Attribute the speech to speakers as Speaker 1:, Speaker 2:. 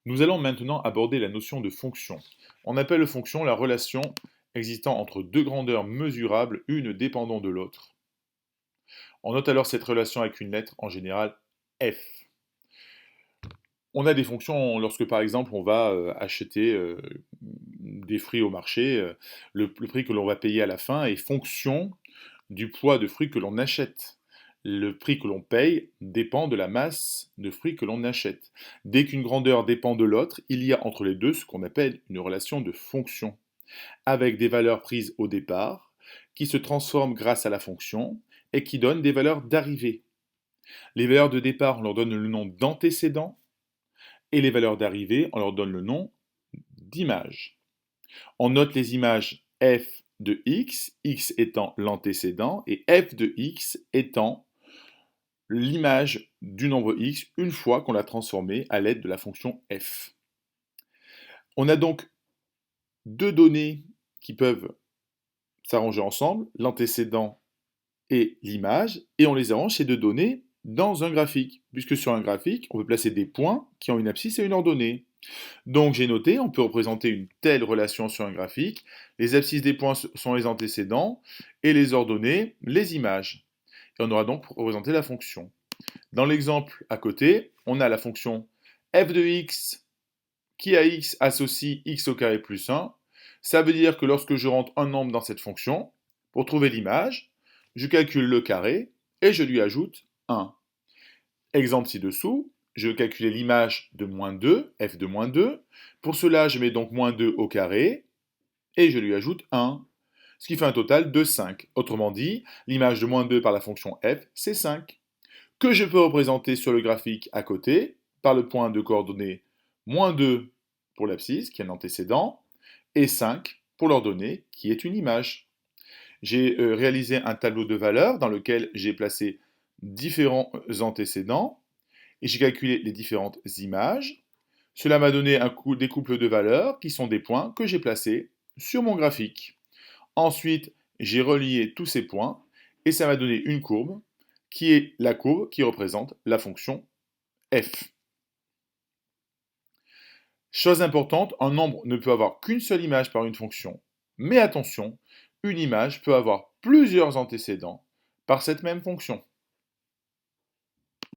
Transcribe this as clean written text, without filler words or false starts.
Speaker 1: Nous allons maintenant aborder la notion de fonction. On appelle fonction la relation existant entre deux grandeurs mesurables, une dépendant de l'autre. On note alors cette relation avec une lettre, en général f. On a des fonctions lorsque par exemple on va acheter des fruits au marché, le prix que l'on va payer à la fin est fonction du poids de fruits que l'on achète. Le prix que l'on paye dépend de la masse de fruits que l'on achète. Dès qu'une grandeur dépend de l'autre, il y a entre les deux ce qu'on appelle une relation de fonction, avec des valeurs prises au départ, qui se transforment grâce à la fonction, et qui donnent des valeurs d'arrivée. Les valeurs de départ, on leur donne le nom d'antécédent, et les valeurs d'arrivée, on leur donne le nom d'image. On note les images f de x étant l'antécédent, et f de x étant l'image du nombre x une fois qu'on l'a transformé à l'aide de la fonction f. On a donc deux données qui peuvent s'arranger ensemble, l'antécédent et l'image, et on les arrange ces deux données dans un graphique, puisque sur un graphique, on peut placer des points qui ont une abscisse et une ordonnée. Donc j'ai noté, on peut représenter une telle relation sur un graphique, les abscisses des points sont les antécédents, et les ordonnées, les images. Et on aura donc représenté la fonction. Dans l'exemple à côté, on a la fonction f de x qui à x associe x au carré plus 1. Ça veut dire que lorsque je rentre un nombre dans cette fonction, pour trouver l'image, je calcule le carré et je lui ajoute 1. Exemple ci-dessous, je veux calculer l'image de moins 2, f de moins 2. Pour cela, je mets donc moins 2 au carré et je lui ajoute 1. Ce qui fait un total de 5. Autrement dit, l'image de moins 2 par la fonction f, c'est 5. Que je peux représenter sur le graphique à côté par le point de coordonnées moins 2 pour l'abscisse, qui est un antécédent, et 5 pour l'ordonnée, qui est une image. J'ai réalisé un tableau de valeurs dans lequel j'ai placé différents antécédents, et j'ai calculé les différentes images. Cela m'a donné des couples de valeurs, qui sont des points que j'ai placés sur mon graphique. Ensuite, j'ai relié tous ces points, et ça m'a donné une courbe, qui est la courbe qui représente la fonction f. Chose importante, un nombre ne peut avoir qu'une seule image par une fonction, mais attention, une image peut avoir plusieurs antécédents par cette même fonction.